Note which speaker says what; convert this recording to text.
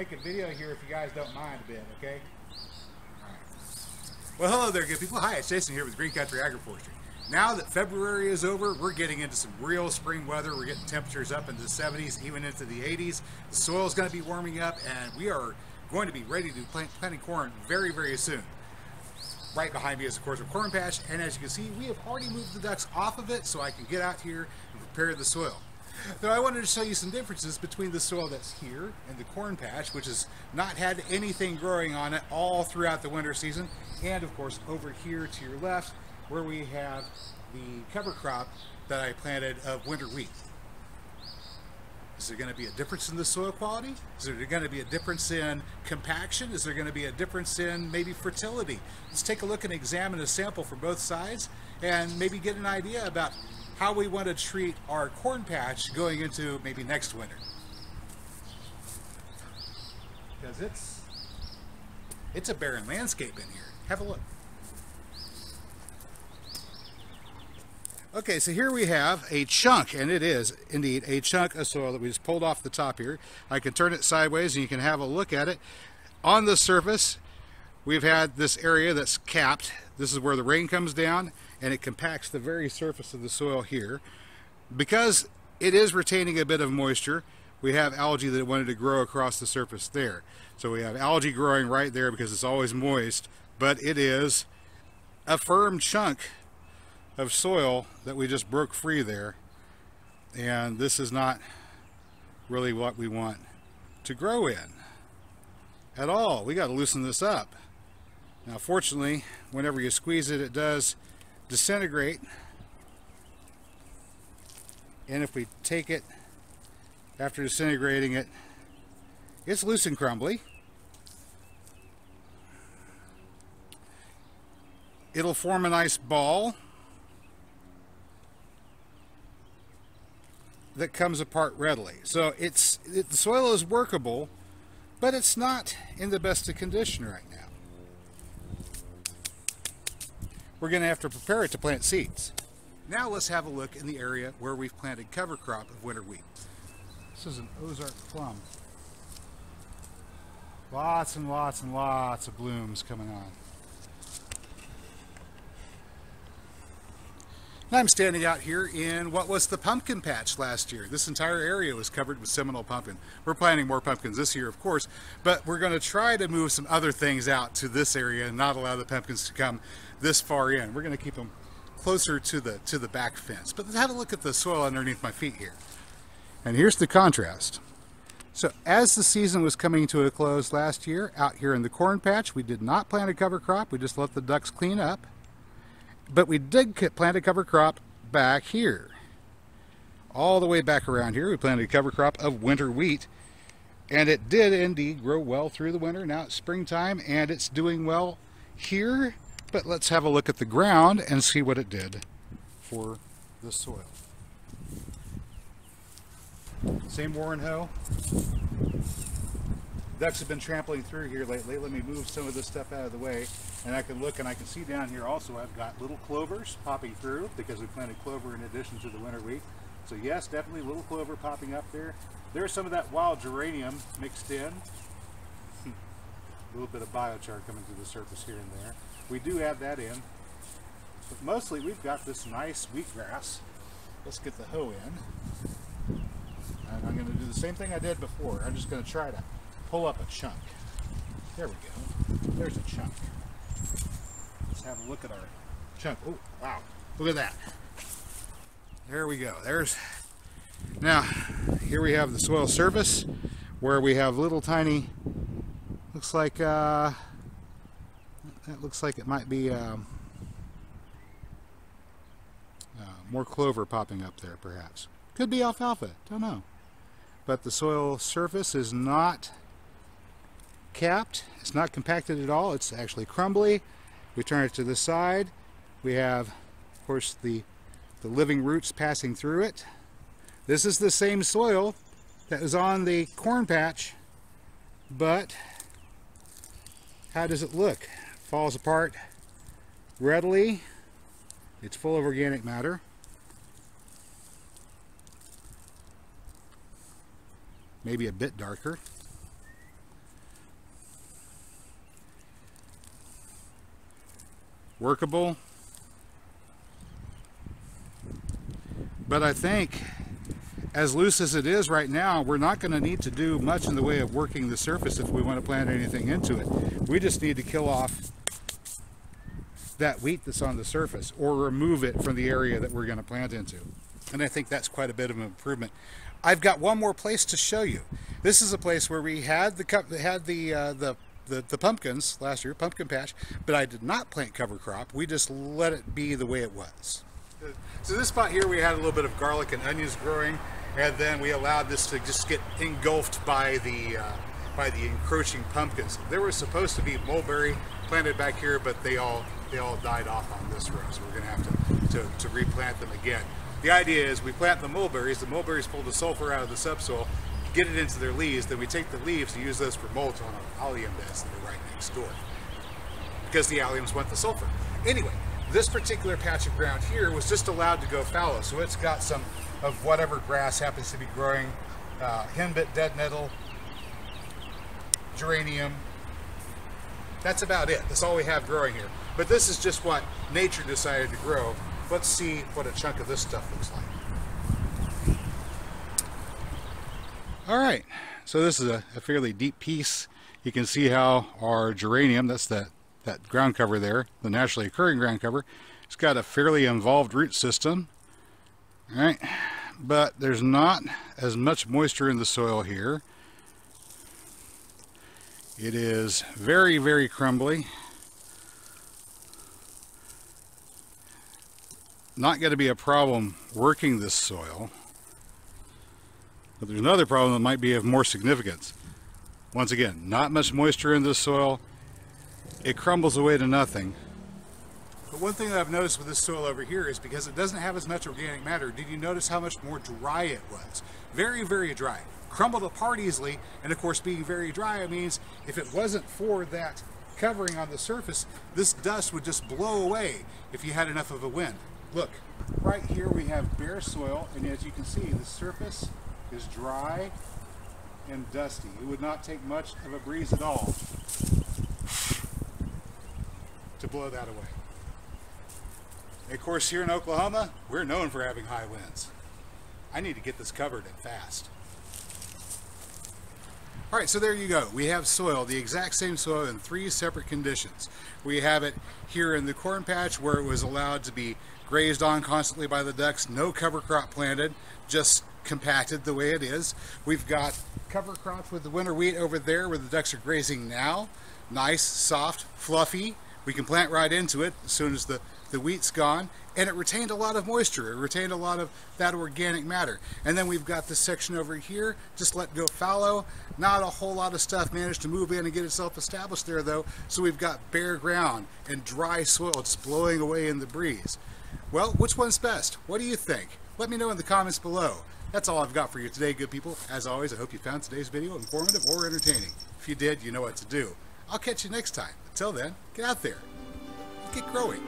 Speaker 1: make a video here if you guys don't mind a bit, okay? Alright. Well, hello there, good people. Hi, it's Jason here with Green Country Agroforestry. Now that February is over, we're getting into some real spring weather. We're getting temperatures up into the 70s, even into the 80s. The soil is going to be warming up, and we are going to be ready to planting corn very, very soon. Right behind me is, of course, a corn patch, and as you can see, we have already moved the ducks off of it so I can get out here and prepare the soil. Now, I wanted to show you some differences between the soil that's here and the corn patch, which has not had anything growing on it all throughout the winter season, and of course over here to your left where we have the cover crop that I planted of winter wheat. Is there going to be a difference in the soil quality? Is there going to be a difference in compaction? Is there going to be a difference in maybe fertility? Let's take a look and examine a sample for both sides and maybe get an idea about how we want to treat our corn patch going into maybe next winter. Because it's a barren landscape in here. Have a look. Okay, so here we have a chunk, and it is indeed a chunk of soil that we just pulled off the top here. I can turn it sideways and you can have a look at it. On the surface, we've had this area that's capped. This is where the rain comes down and it compacts the very surface of the soil here. Because it is retaining a bit of moisture, we have algae that wanted to grow across the surface there. So we have algae growing right there because it's always moist, but it is a firm chunk of soil that we just broke free there, and this is not really what we want to grow in at all. We got to loosen this up. Now fortunately, whenever you squeeze it, it does disintegrate, and if we take it after disintegrating it, it's loose and crumbly. It'll form a nice ball that comes apart readily. So the soil is workable, but it's not in the best of condition right now. We're going to have to prepare it to plant seeds. Now let's have a look in the area where we've planted cover crop of winter wheat. This is an Ozark plum. Lots and lots and lots of blooms coming on. I'm standing out here in what was the pumpkin patch last year. This entire area was covered with Seminole pumpkin. We're planting more pumpkins this year, of course, but we're going to try to move some other things out to this area and not allow the pumpkins to come this far in. We're going to keep them closer to the back fence. But let's have a look at the soil underneath my feet here. And here's the contrast. So as the season was coming to a close last year, out here in the corn patch, we did not plant a cover crop. We just let the ducks clean up. But we did plant a cover crop back here. All the way back around here, we planted a cover crop of winter wheat. And it did indeed grow well through the winter. Now it's springtime and it's doing well here. But let's have a look at the ground and see what it did for the soil. Same Warren hoe. Ducks have been trampling through here lately. Let me move some of this stuff out of the way, and I can look and I can see down here also I've got little clovers popping through because we planted clover in addition to the winter wheat. So yes, definitely little clover popping up there. There's some of that wild geranium mixed in. A little bit of biochar coming to the surface here and there. We do have that in, but mostly we've got this nice wheatgrass. Let's get the hoe in, and I'm going to do the same thing I did before. I'm just going to try to pull up a chunk. There we go. There's a chunk. Let's have a look at our chunk. Oh, wow. Look at that. There we go. Now, here we have the soil surface where we have little tiny, looks like, that looks like it might be more clover popping up there perhaps. Could be alfalfa, don't know. But the soil surface is not capped, it's not compacted at all, it's actually crumbly. We turn it to the side, we have of course the living roots passing through it. This is the same soil that was on the corn patch, but how does it look? Falls apart readily. It's full of organic matter. Maybe a bit darker. workable. But I think, as loose as it is right now, we're not going to need to do much in the way of working the surface if we want to plant anything into it. We just need to kill off that wheat that's on the surface, or remove it from the area that we're going to plant into. And I think that's quite a bit of an improvement. I've got one more place to show you. This is a place where we had the pumpkins last year, pumpkin patch, but I did not plant cover crop. We just let it be the way it was. So this spot here, we had a little bit of garlic and onions growing, and then we allowed this to just get engulfed by the encroaching pumpkins. There was supposed to be mulberry planted back here, but they all died off on this row, so we're going to have to replant them again. The idea is we plant the mulberries pull the sulfur out of the subsoil, get it into their leaves, then we take the leaves and use those for mulch on our allium beds that are right next door, because the alliums want the sulfur. Anyway, this particular patch of ground here was just allowed to go fallow, so it's got some of whatever grass happens to be growing, henbit, dead nettle, geranium. That's about it. That's all we have growing here. But this is just what nature decided to grow. Let's see what a chunk of this stuff looks like. All right, so this is a fairly deep piece. You can see how our geranium, that's that ground cover there, the naturally occurring ground cover, it's got a fairly involved root system. All right, but there's not as much moisture in the soil here. It is very, very crumbly. Not going to be a problem working this soil, but there's another problem that might be of more significance. Once again, not much moisture in this soil. It crumbles away to nothing. But one thing that I've noticed with this soil over here is because it doesn't have as much organic matter, did you notice how much more dry it was? Very, very dry. Crumbled apart easily, and of course being very dry means if it wasn't for that covering on the surface, this dust would just blow away if you had enough of a wind. Look, right here we have bare soil, and as you can see, the surface is dry and dusty. It would not take much of a breeze at all to blow that away. And of course, here in Oklahoma, we're known for having high winds. I need to get this covered and fast. All right, so there you go. We have soil, the exact same soil in 3 separate conditions. We have it here in the corn patch where it was allowed to be grazed on constantly by the ducks, no cover crop planted, just compacted the way it is. We've got cover crops with the winter wheat over there where the ducks are grazing now. Nice, soft, fluffy. We can plant right into it as soon as the wheat's gone, and it retained a lot of moisture. It retained a lot of that organic matter. And then we've got this section over here, just let go fallow. Not a whole lot of stuff managed to move in and get itself established there though, so we've got bare ground and dry soil just blowing away in the breeze. Well, which one's best? What do you think? Let me know in the comments below. That's all I've got for you today, good people. As always, I hope you found today's video informative or entertaining. If you did, you know what to do. I'll catch you next time. Until then, get out there, get growing.